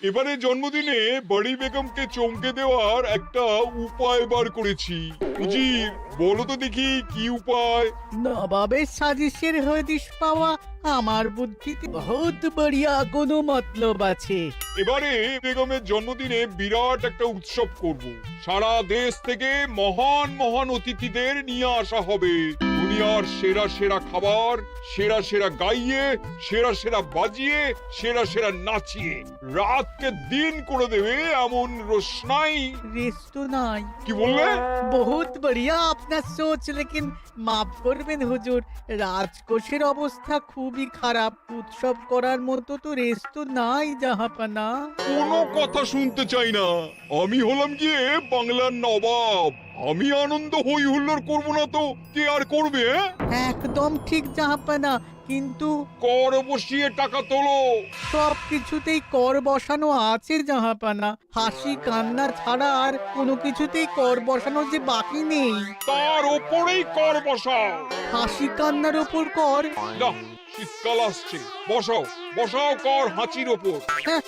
এবারে জন্মদিনে বড়ি বেগমকে চমকে দেওয়ার একটা উপায় বার করেছি। উজির, বলো তো দেখি কি উপায়? নবাবের সাজিশের হদিশ পাওয়া আমার বুদ্ধিতে বহুত বড়িয়া কোনো মতলব আছে। এবারে বেগমের জন্মদিনে বিরাট একটা উৎসব করব। সারা দেশ থেকে মহান মহান অতিথিদের নিয়ে আসা হবে। দুনিয়ার সেরা সেরা খাবার, সেরা সেরা গাইয়ে, সেরা সেরা বাজিয়ে, সেরা সেরা নাচিয়ে রাতকে দিন করে দেবে এমন রোশনাই। রেস্ট নাই। কি বললে? বহুত বড়িয়া আপনার সোচ, লেকিন মাফ করবেন হুজুর, রাজকোষের অবস্থা খুবই খারাপ। উৎসব করার মতো তো রেস্ট নাই জাহাপানা। কোনো কথা শুনতে চাই না। আমি হলাম গিয়ে বাংলার নবাব। আমি আনন্দ হই হুল্লোড় করবো না তো কে আর করবে? একদম ঠিক জাহাপানা, কিন্তু কর বসিয়ে টাকা তোলো। সব কিছুতেই কর বসানো আছে জাহাপানা। হাসি কান্না ছাড়া আর কোনো কিছুতেই কর বসানো যে বাকি নেই। তার ওপরেই কর বসাও। হাসি কান্নার ওপর কর? না, শীতকাল আসছে, বসাও বসাও কর হাঁচির ওপর। হ্যাঁ,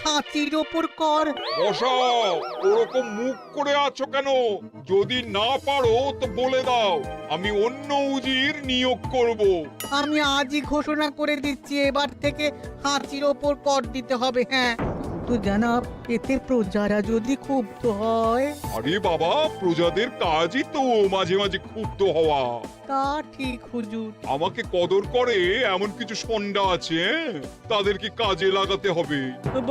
হাতির ওপর কর? বসাও। ওরকম মুখ করে আছো কেন? যদি না পারো তো বলে দাও, আমি অন্য উজির নিয়োগ করব। আমি আজই ঘোষণা করে দিচ্ছি, এবার থেকে হাতির ওপর কর দিতে হবে। হ্যাঁ, তো জানাব, এতে প্রজারা যদি ক্ষুব্ধ হয়? আরে বাবা, প্রজাদের কাজই তো মাঝে মাঝে ক্ষুব্ধ হওয়া। তা ঠিক হুজুর। আমাকে কদর করে এমন কিছু সন্ডা আছে, তাদেরকে কাজে লাগাতে হবে।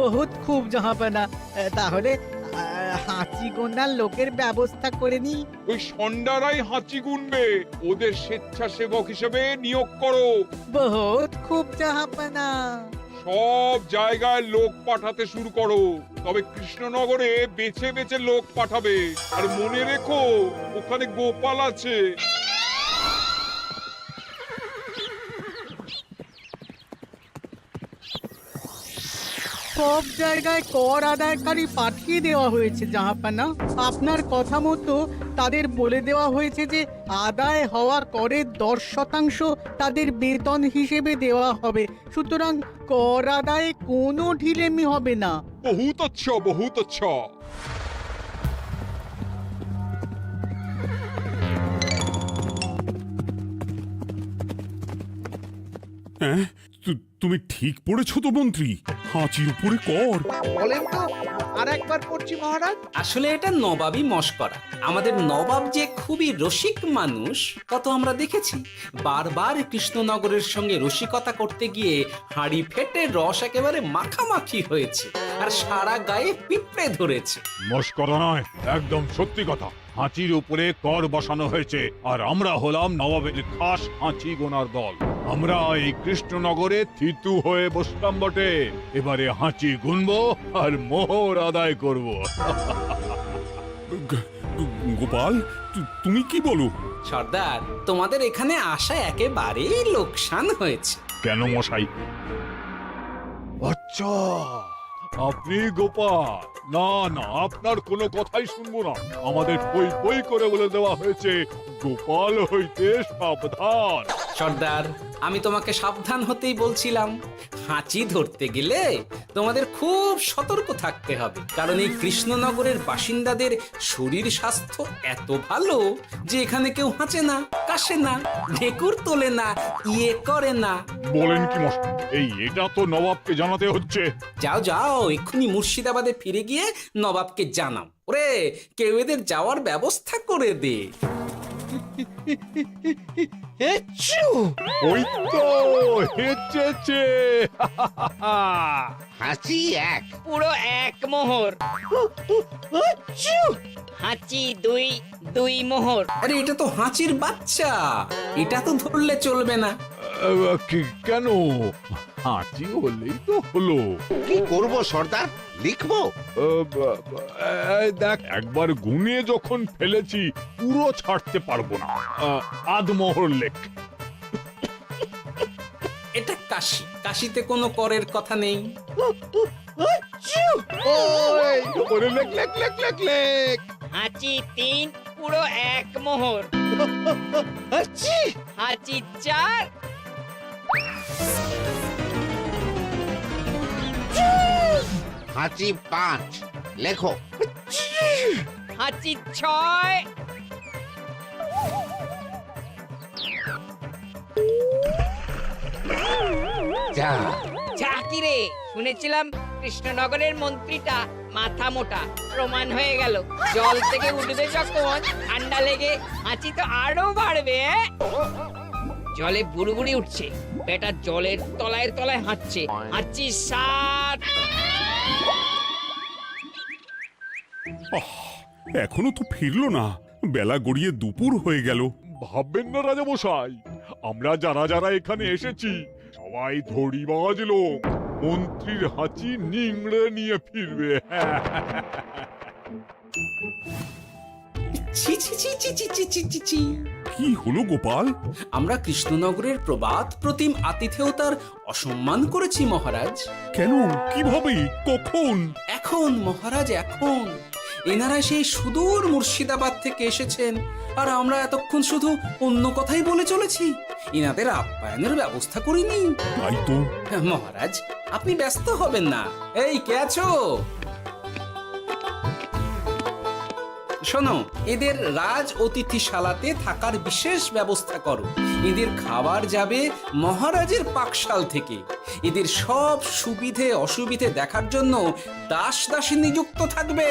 বহুত খুব জাহাপানা। তাহলে হাঁচি গোনার লোকের ব্যবস্থা করে নি। ওই সন্ডারাই হাঁচি গুনবে। ওদের স্বেচ্ছাসেবক হিসেবে নিয়োগ করো। বহুত খুব জাহাপানা। সব জায়গায় লোক পাঠাতে শুরু করো। তবে কৃষ্ণনগরে বেছে বেছে লোক পাঠাবে। আর মনে রেখো, ওখানে গোপাল আছে। সব জায়গায় কর আদায়কারী পাঠিয়ে দেওয়া হয়েছে জাহাপানা। আপনার কথা মতো তাদের বলে দেওয়া হয়েছে যে আদায় হওয়া করের 10% তাদের বেতন হিসেবে দেওয়া হবে। সুতরাং কর আদায়ে কোনো ঢিলেমি হবে না। বহুত আচ্ছা, বহুত আচ্ছা। হ্যাঁ, তুমি ঠিক পড়েছো তো মন্ত্রী? হাঁচির উপরে কর? বলেন তো, আর একবার পড়ছি মহারাজ। আসলে এটা নবাবই মশকরা। আমাদের নবাব যে খুবই রসিক মানুষ তা তো আমরা দেখেছি। বারবার কৃষ্ণনগরের সঙ্গে রসিকতা করতে গিয়ে হাঁড়ি ফেটে রস একেবারে মাখামাখি হয়েছে, আর সারা গায়ে পিঁপড়ে ধরেছে। মস্করা নয়, একদম সত্যি কথা। হাঁচির উপরে কর বসানো হয়েছে, আর আমরা হলাম নবাবের খাস হাঁচি গোনার দল। আমরা এই কৃষ্ণনগরে থিতু হয়ে বসলাম বটে। এবারে হাঁচি গুনবো আর মোহর আদায় করব। গোপাল, তুমি কি বলো? সর্দার, তোমাদের এখানে আসা একেবারেই লোকসান হয়েছে। কেন মশাই? আচ্ছা, আপনি গোপাল? না না, আপনার কোনো কথাই শুনবো না। আমাদের পই পই করে বলে দেওয়া হয়েছে, গোপাল হইতে সাবধান। সর্দার, আমি তোমাকে সাবধান হতেই বলছিলাম। হাঁচি ধরতে গেলে তোমাদের খুব সতর্ক থাকতে হবে, কারণ এই কৃষ্ণনগরের বাসিন্দাদের শরীর স্বাস্থ্য এত ভালো যে এখানে কেউ হাঁচে না, কাশে না, ঢেকুর তোলে না, ইয়ে করে না। বলেন কি মশাই? এটা তো নবাবকে জানাতে হচ্ছে। যাও যাও, এক্ষুনি মুর্শিদাবাদে ফিরে গিয়ে নবাবকে জানাও। ওরে, কেউ এদের যাওয়ার ব্যবস্থা করে দে। ওই তো হেঁচেছে। হাঁচি এক। পুরো এক মোহর। হাঁচি দুই, দুই মোহর। আরে, এটা তো হাঁচির বাচ্চা, এটা তো ধরলে চলবে না। কেন? হাঁচি হলেই তো হলো। কি করব সর্দার? লিখবো? দেখ, একবার গুনে যখন ফেলেছি পুরো ছাড়তে পারবো না। আধমোহর লেখ। এটা কাশি, কাশিতে কোনো করের কথা নেই। ওরে লেখ লেখ লেখ লেখ লেখ। হাঁচি তিন, পুরো এক মোহর। হাঁচি চার। হাঁচি 5, লেখো। হাঁচি 6, যা, যা কি রে, শুনেছিলাম কৃষ্ণনগরের মন্ত্রীটা মাথা মোটা, প্রমাণ হয়ে গেল। জল থেকে উঠবে যখন ঠান্ডা লেগে হাঁচি তো আরো বাড়বে। জলে বুড়ুবুড়ি উঠছে, বেটা জলের তলায় তলায় হাঁচছে। হাঁচি 7, এখনো তো ফিরলো না, বেলা গড়িয়ে দুপুর হয়ে গেল। ভাববেন না রাজামশাই, আমরা যারা যারা এখানে এসেছি সবাই ধড়িবাজ লোক। মন্ত্রীর হাঁচি নিংড়ে নিয়ে ফিরবে। ছি ছি ছি ছি ছি ছি ছি ছি ছি। কি হলো গোপাল? আমরা কৃষ্ণনগরের প্রবাদ প্রতিম আতিথেয়তার অসম্মান করেছি মহারাজ। কেন? কিভাবে? কখন? এখন মহারাজ, এখন এনারা সেই সুদূর মুর্শিদাবাদ থেকে এসেছেন, আর আমরা এতক্ষণ শুধু অন্য কথাই বলে চলেছি, এনাদের আপ্যায়নের ব্যবস্থা করিনি। তাই তো। মহারাজ, আপনি ব্যস্ত হবেন না। এই কে আছো? শোনো, এদের রাজ অতিথিশালাতে থাকার বিশেষ ব্যবস্থা করো। এদের খাবার যাবে মহারাজের পাকশাল থেকে। এদের সব সুবিধে অসুবিধে দেখার জন্য দাস দাসী নিযুক্ত থাকবে।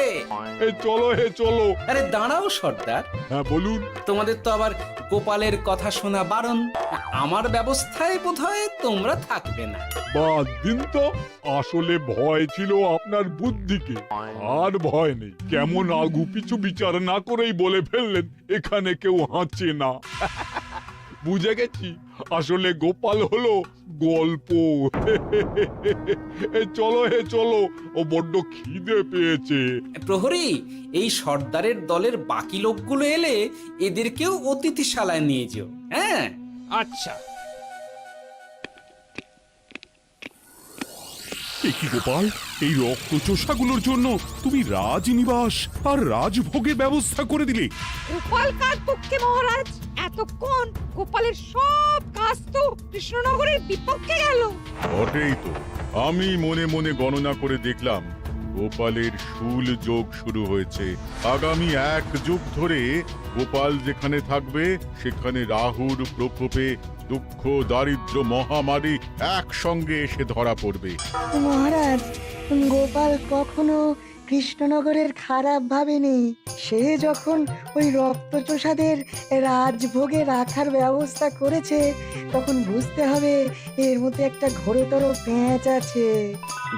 চলো হে চলো। আরে দাঁড়াও সর্দার, হ্যাঁ বলুন। তোমাদের তো আবার গোপালের কথা শোনা বারণ। আমার ব্যবস্থায় বোধহয় তোমরা থাকবে না। বাদ দিন তো, আসলে ভয় ছিল আপনার বুদ্ধিকে, আর ভয় নেই। কেমন আগু পিছু বিচার না করেই বলে ফেললেন এখানে কেউ হাঁচে না। বুঝে গেছি, আসলে গোপাল হলো গল্প। চলো হে চলো, ও বড্ড খিদে পেয়েছে। প্রহরী, এই সর্দারের দলের বাকি লোকগুলো এলে এদেরকেও অতিথিশালায় নিয়ে যেও। হ্যাঁ, আচ্ছা। এ কি গোপাল, এই রক্তচোষাগুলোর জন্য তুমি রাজনিবাস আর রাজভোগের ব্যবস্থা করে দিলে? গোপাল কার পক্ষে মহারাজ? এতক্ষণ গোপালের সব কাজ তো কৃষ্ণনগরের বিপক্ষে গেল। বটেই তো, আমি মনে মনে গণনা করে দেখলাম গোপালের শুল যোগ শুরু হয়েছে। আগামী 1 যুগ ধরে গোপাল যেখানে থাকবে সেখানে রাহুর প্রকোপে দুঃখ দারিদ্র মহামারী একসঙ্গে এসে ধরা পড়বে। মহারাজ, গোপাল কখনো কৃষ্ণনগরের খারাপ ভাবেনি। সে যখন ওই রক্তচোষাদের রাজভোগে রাখার ব্যবস্থা করেছে, তখন বুঝতে হবে এর মধ্যে একটা ঘোরতর পেঁচ আছে।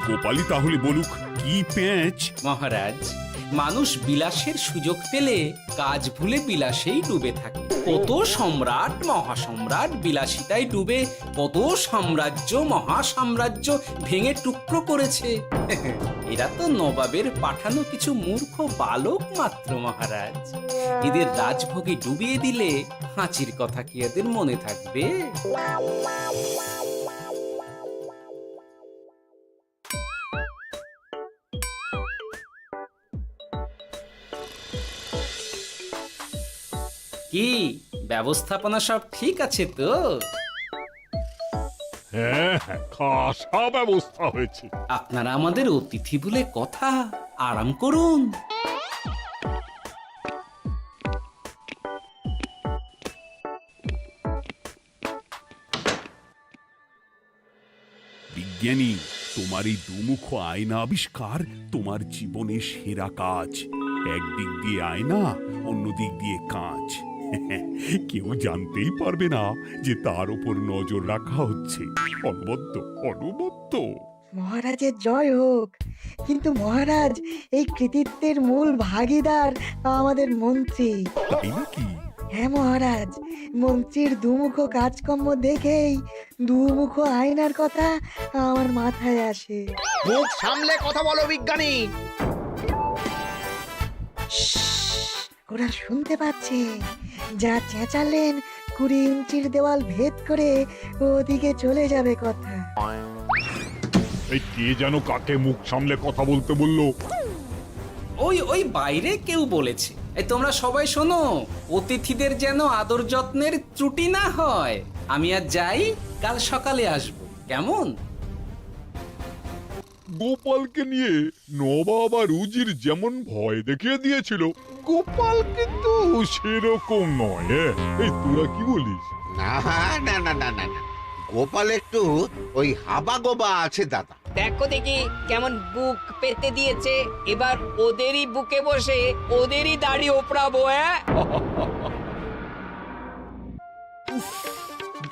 গোপালই তাহলে বলুক কি পেঁচ। মহারাজ, মানুষ বিলাসের সুযোগ পেলে কাজ ভুলে বিলাসেই ডুবে থাকে। কত সম্রাট মহাসম্রাট বিলাসিতায় ডুবে কত সাম্রাজ্য মহাসাম্রাজ্য ভেঙে টুকরো করেছে। এরা তো নবাবের পাঠানো কিছু মূর্খ বালক মাত্র মহারাজ। এদের রাজভোগে ডুবিয়ে দিলে হাঁচির কথা কি এদের মনে থাকবে? কি ব্যবস্থাপনা সব ঠিক আছে তো? হ্যাঁ হ্যাঁ, খাসা ব্যবস্থা হয়েছে। আপনারা আমাদের অতিথি বলে কথা, আরাম করুন। বিজ্ঞানী, তোমার এই দুমুখ আয়না আবিষ্কার তোমার জীবনের সেরা কাজ। একদিক দিয়ে আয়না, অন্য দিক দিয়ে কাঁচ। কেউ জানতেই পারবে না যে তার উপর নজর রাখা হচ্ছে। অনবদ্য অনবদ্য। মহারাজের জয় হোক। কিন্তু মহারাজ, এই কৃতিত্বের মূল ভাগীদার আমাদের মন্ত্রী। তাই নাকি? হ্যাঁ মহারাজ, মন্ত্রীর দুমুখ কাজকর্ম দেখেই দুমুখ আয়নার কথা আমার মাথায় আসে। মুখ সামলে কথা বলো বিজ্ঞানী। ওরা শুনতে পাচ্ছে। যা চেঁচালেন 20 ইঞ্চির দেওয়াল ভেদ করে ওদিকে চলে যাবে কথা। এই কে যেন কাকে মুখ সামলে কথা বলতে বললো? ওই বাইরে কেউ বলেছে। এই তোমরা সবাই শোনো, অতিথিদের যেন আদর যত্নের ত্রুটি না হয়। আমি আর যাই, কাল সকালে আসবো, কেমন? গোপালকে নিয়ে নবাব আর উজির যেমন ভয় দেখিয়ে দিয়েছিল, গোপাল কিন্তু সেরকম নয়। এই তোরা কি বলিস? না না না না না না, গোপাল একটু ওই হাবা গোবা আছে দাদা। দেখো দেখি কেমন বুক পেতে দিয়েছে, এবার ওদেরই বুকে বসে ওদেরই দাড়ি ওপরাবো।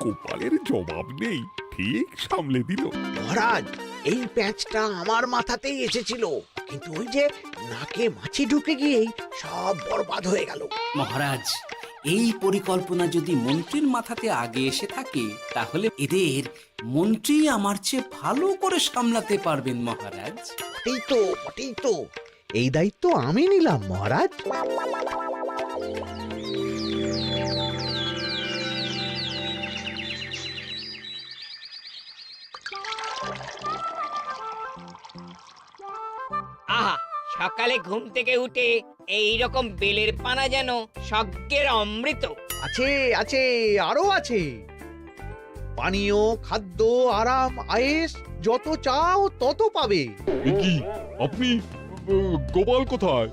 গোপালের জবাব নেই, ঠিক সামলে দিল। মহারাজ, এই প্যাঁচটা আমার মাথাতেই এসেছিল, কিন্তু ওই যে নাকে মাছি ঢুকে গিয়েই সব বরবাদ হয়ে গেল। মহারাজ, এই পরিকল্পনা যদি মন্ত্রীর মাথাতে আগে এসে থাকে, তাহলে এদের মন্ত্রী আমার চেয়ে ভালো করে সামলাতে পারবেন মহারাজ। বটেই তো, এই দায়িত্ব আমি নিলাম মহারাজ। আহা, সকালে ঘুম থেকে উঠে এই রকম বেলের পানা যেন স্বর্গের অমৃত। আছে আছে, আরো আছে। পানীয়, খাদ্য, আরাম, আয়েশ, যত চাও তত পাবে। এ কি, আপনি গোপাল কোথায়?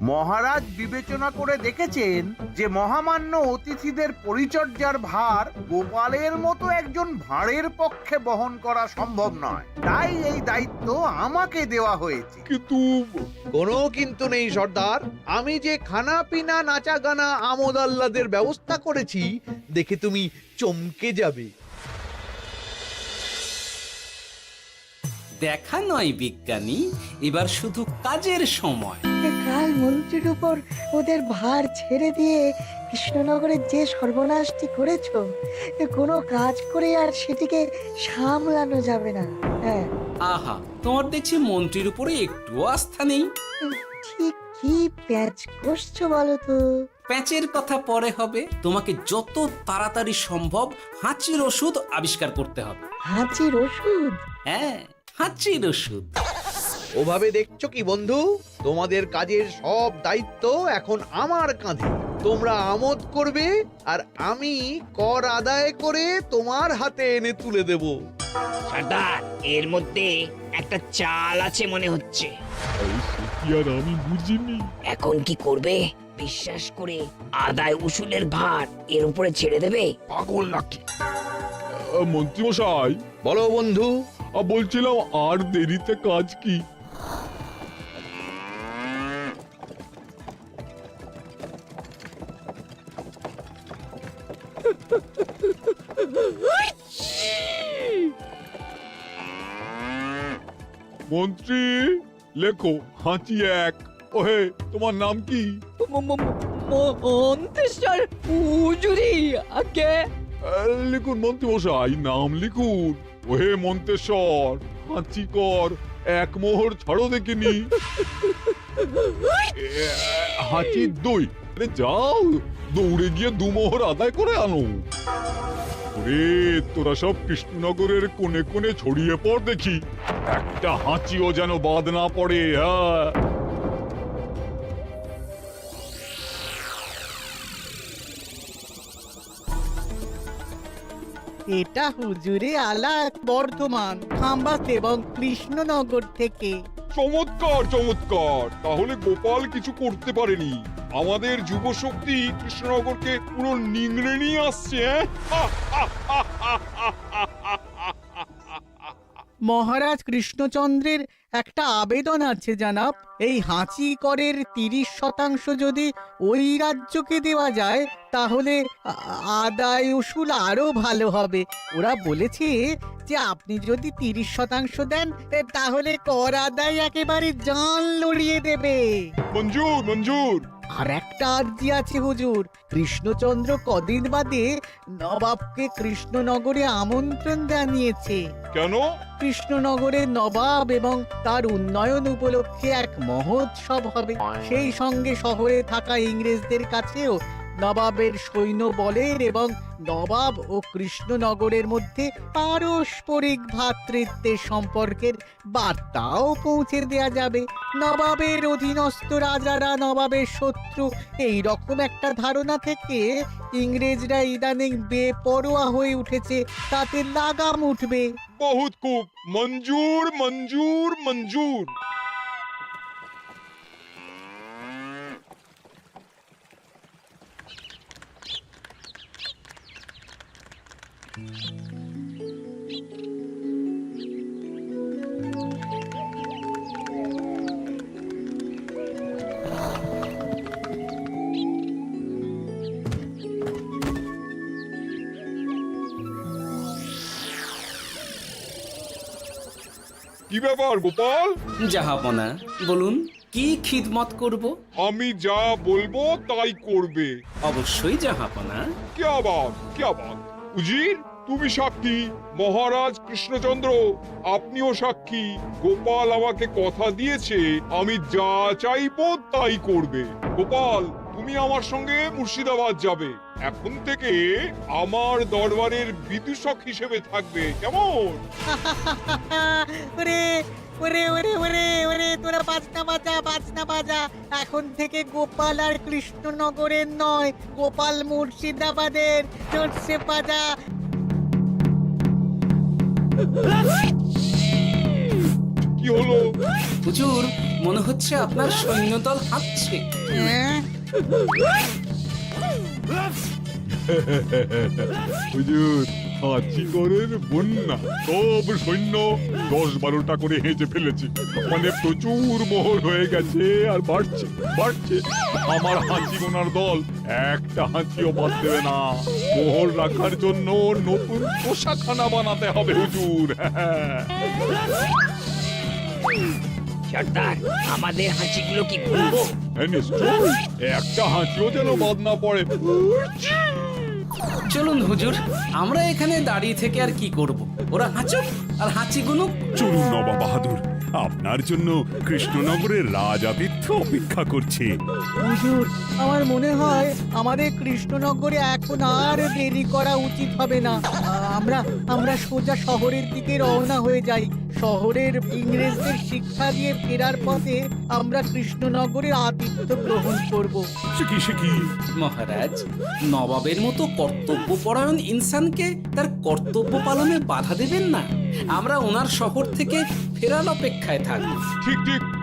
মহারাজ বিবেচনা করে দেখেছেন যে মহামান্য অতিথিদের পরিচর্যার ভার গোপালের মতো একজন ভাঁড়ের পক্ষে বহন করা সম্ভব নয়, তাই এই দায়িত্ব আমাকে দেওয়া হয়েছে। কিন্তু কোনো কিন্তু নেই সর্দার, আমি যে খানা পিনা নাচা গানা আমোদ আহ্লাদের ব্যবস্থা করেছি দেখে তুমি চমকে যাবে। দেখা নয় বিজ্ঞানী, এবার শুধু কাজের সময়। কাল মন্ত্রীর উপর ওদের ভার ছেড়ে দিয়ে কৃষ্ণনগরের যে সর্বনাশটি করেছো, কোনো কাজ করে আর সেটিকে সামলানো যাবে না। হ্যাঁ, আহা, তোমার দেখছি মন্ত্রীর উপরে একটুও আস্থা নেই। ঠিক কি প্যাচ করছো বলো তো? প্যাচের কথা পরে হবে, তোমাকে যত তাড়াতাড়ি সম্ভব হাঁচির ওষুধ আবিষ্কার করতে হবে। হাঁচির ওষুধ? হ্যাঁ, হাঁচির ওষুধ। ওভাবে দেখছো কি বন্ধু, তোমাদের কাজের সব দায়িত্ব এখন আমার কাঁধে। তোমরা আমোদ করবে আর আমি কর আদায় করে তোমার হাতে এনে তুলে দেব। সর্দার, এর মধ্যে একটা চাল আছে মনে হচ্ছে। কি আর আমি বুঝিনি। এখন কি করবে? বিশ্বাস করে আদায় উসুলের ভার এর উপরে ছেড়ে দেবে? পাগল নাকি? মন্ত্রী মশাই, বলো বন্ধু। বলছিলাম আর দেরিতে কাজ কি? মন্ত্রী, লেখো হাঁচি এক। ওহে, তোমার নাম কি? মন্ত্রেশ্বর হুজুরি আগে। লিখুন মন্ত্রী মশাই, নাম লিখুন। ওহে মন্তেশ্বর, হাঁচি কর, এক মোহর ছাড়ো দেখিনি। হাঁচি দুই। আরে যাও, দৌড়ে গিয়ে দু মোহর আদায় করে আনো। ওরে, তোরা সব কৃষ্ণনগরের কোণে কোণে ছড়িয়ে পড় দেখি, একটা হাঁচিও যেন বাদ না পড়ে। হ্যাঁ, এটা হুজুরে আলা বর্ধমান, খাম্বাস এবং কৃষ্ণনগর থেকে। চমৎকার চমৎকার। তাহলে গোপাল কিছু করতে পারেনি, আমাদের যুব শক্তি কৃষ্ণনগরকে পুরো নিংড়ে নিয়ে আসছে। মহারাজ কৃষ্ণচন্দ্রের একটা আবেদন আছে জানাব। এই হাঁচি করের 30% যদি ওই রাজ্যকে দেওয়া যায়, তাহলে আদায় উসুল আরো ভালো হবে। ওরা বলেছে যে আপনি যদি 30% দেন, তাহলে কর আদায় একেবারে জান লড়িয়ে দেবে। মঞ্জুর মঞ্জুর। আর একটা আর্জি আছে হুজুর, কৃষ্ণচন্দ্র কদিন বাদে নবাবকে কৃষ্ণনগরে আমন্ত্রণ জানিয়েছে। কেন? কৃষ্ণনগরের নবাব এবং তার উন্নয়ন উপলক্ষে এক মহোৎসব হবে। সেই সঙ্গে শহরে থাকা ইংরেজদের কাছেও নবাবের সৈন্য বলের এবং নবাব ও কৃষ্ণনগরের মধ্যে পারস্পরিক ভ্রাতৃত্বের সম্পর্কের বার্তাও পৌঁছে দেয়া যাবে। নবাবের অধীনস্থ রাজারা নবাবের শত্রু, এই রকম একটা ধারণা থেকে ইংরেজরা ইদানিং বেপরোয়া হয়ে উঠেছে, তাতে লাগাম উঠবে। বহুত খুব মঞ্জুর মঞ্জুর মঞ্জুর। কি ব্যাপার গোপাল? জাহাপনা বলুন কি খিদমত করব? আমি যা বলবো তাই করবে। অবশ্যই জাহাপনা। क्या बात উজির, তুমি সাক্ষী, মহারাজ কৃষ্ণচন্দ্র আপনিও সাক্ষী। গোপাল আমাকে কথা দিয়েছে আমি যা চাইবো তাই করবে। গোপাল, তুমি আমার সঙ্গে মুর্শিদাবাদ যাবে। এখন থেকে আমার দরবারের বিদূষক হিসেবে থাকবে, কেমন? ওরে ওরে ওরে ওরে ওরে তোরা বাজনা বাজা। এখন থেকে গোপাল আর কৃষ্ণনগরের নয়, গোপাল মুর্শিদাবাদের। চড়ছে বাজা। কি হলো? হুজুর, মনে হচ্ছে আপনার সৈন্যদল হাঁটছে। হ্যাঁ? হুজুর, হাঁচিগড়ের বন্যা সব সৈন্য 10-12টা করে হেঁচে ফেলেছে। মানে প্রচুর মোহর হয়ে গেছে আর বাড়ছে বাড়ছে। আমার হাঁচি গোনার দল একটা হাঁচিও বাদ দেবে না। মোহর রাখার জন্য নতুন পোশাকখানা বানাতে হবে হুজুর। সর্দার, আমাদের হাঁচিগুলো কি খুলবো? হ্যাঁ, নিশ্চয়ই। একটা হাঁচিও যেন বাদ না পড়ে। চলুন হুজুর, আমরা এখানে দাঁড়িয়ে থেকে আর কি করব? ওরা হাঁচুক আর হাঁচি গুনুক। চলুন নবাব বাহাদুর, আপনার জন্য কৃষ্ণনগরের রাজাতিথ্য অপেক্ষা করছে। হুজুর, আমার মনে হয় আমাদের কৃষ্ণনগরে এখন আর দেরি করা উচিত হবে না। আমরা সোজা শহরের দিকে রওনা হয়ে যাই। শহরের ইংরেজদের শিক্ষা দিয়ে ফেরার পথে আমরা কৃষ্ণনগরের আতিথ্য গ্রহণ করব। সে কি মহারাজ, নবাবের মতো কর্তব্যপরায়ণ ইনসানকে তার কর্তব্য পালনে বাধা দেবেন না। আমরা ওনার শহর থেকে ফেরার অপেক্ষায় থাকব। ঠিক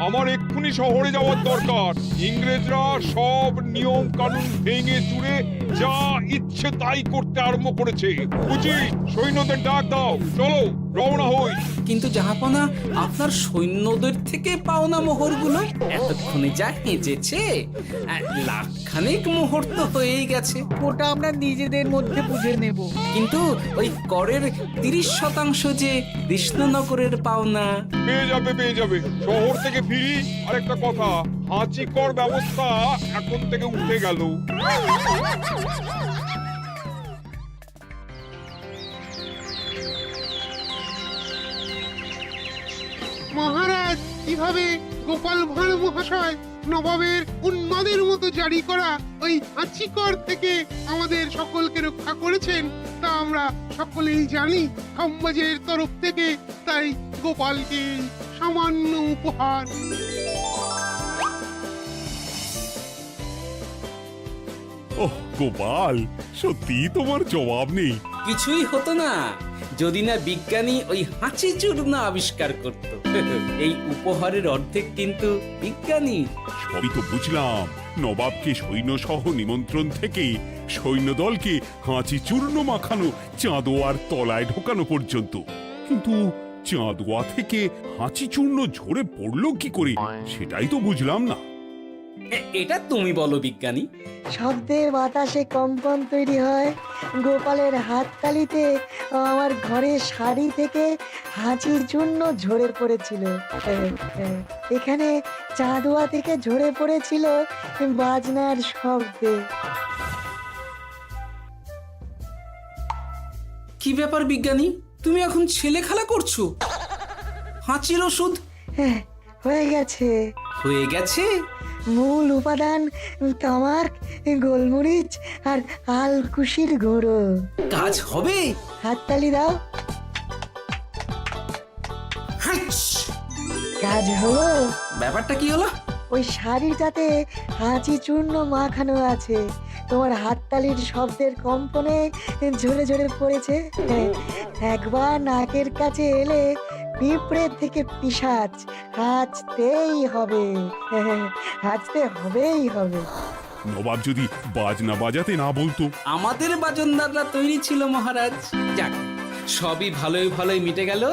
আমার এক্ষুনি শহরে যাওয়ার দরকার। ইংরেজরা সব নিয়ম কানুন ভেঙে চুরে যা ইচ্ছে তাই করতে আরম্ভ করেছে। উচিত সৈন্যদের ডাক দাও, চলো রওনা হই। কিন্তু জাহাপনা, আপনার সৈন্যদের থেকে পাওনা মোহরগুলো এতক্ষণে যা হেঁচেছে, লাখখানেক মোহর তো হয়েই গেছে। ওটা আমরা নিজেদের মধ্যে বুঝে নেব। কিন্তু ওই করের 30% যে কৃষ্ণনগরের পাওনা। পেয়ে যাবে। শহর থেকে ফিরি। আরেকটা কথা, হাঁচি কর ব্যবস্থা এখন থেকে উঠে গেল। মহারাজ, কিভাবে গোপাল ভাঁড় মহাশয় নবাবের উন্মাদের মতো জারি করা ওই হাঁচিকর থেকে আমাদের সকলকে রক্ষা করেছেন তা আমরা সকলেই জানি। খাম্বাজের তরফ থেকে তাই গোপালকে সামান্য উপহার। ওহ গোপাল, সত্যি তোমার জবাব নেই। কিছুই হতো না যদি না বিজ্ঞানী ওই হাঁচি চূর্ণ আবিষ্কার করত। এই উপহারের অর্ধেক কিন্তু বিজ্ঞানী। সবই তো বুঝলাম, নবাবকে সৈন্য সহ নিমন্ত্রণ থেকে সৈন্যদলকে হাঁচি চূর্ণ মাখানো চাঁদোয়ার তলায় ঢোকানো পর্যন্ত। কিন্তু চাঁদোয়া থেকে হাঁচি চূর্ণ ঝরে পড়লো কি করে, সেটাই তো বুঝলাম না। এটা তুমি বলো বিজ্ঞানী। শব্দের বাতাসে কম্পন তৈরি হয়। গোপালের হাততালিতে আমার ঘরের শাড়ি থেকে হাঁচির জন্য ঝরে পড়েছিল। এখানে চাঁদোয়া থেকে ঝরে পড়েছিল বাজনার শব্দে। কি ব্যাপার বিজ্ঞানী, তুমি এখন ছেলে খেলা করছো? হাঁচির ওষুধ হয়ে গেছে। হয়ে গেছে? মূল উপাদান তামাক, গোলমরিচ আর আলকুশির গুঁড়ো। কাজ হবে? হাততালি দাও। কাজ হলো। ব্যাপারটা কি হলো? ওই শাড়িটাতে হাঁচি চূর্ণ মাখানো আছে, তোমার হাততালির শব্দের কম্পনে ঝরে ঝরে পড়েছে। একবার নাকের কাছে এলে পিঁপড়ে থেকে পিশাচ হাঁচতেই হবে, হাঁচতে হবেই হবে। নবাব যদি বাজনা বাজাতে না বলতো। আমাদের বাজনদাররা তৈরি ছিল মহারাজ। যাক, সবই ভালোই ভালোই মিটে গেল।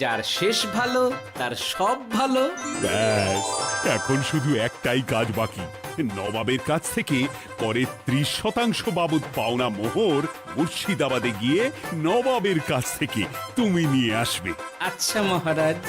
যার শেষ ভালো তার সব ভালো। ব্যাস, এখন শুধু একটাই কাজ বাকি। নবাবের কাছ থেকে পরে 30% বাবদ পাওনা মোহর মুর্শিদাবাদে গিয়ে নবাবের কাছ থেকে তুমি নিয়ে আসবে। আচ্ছা মহারাজ।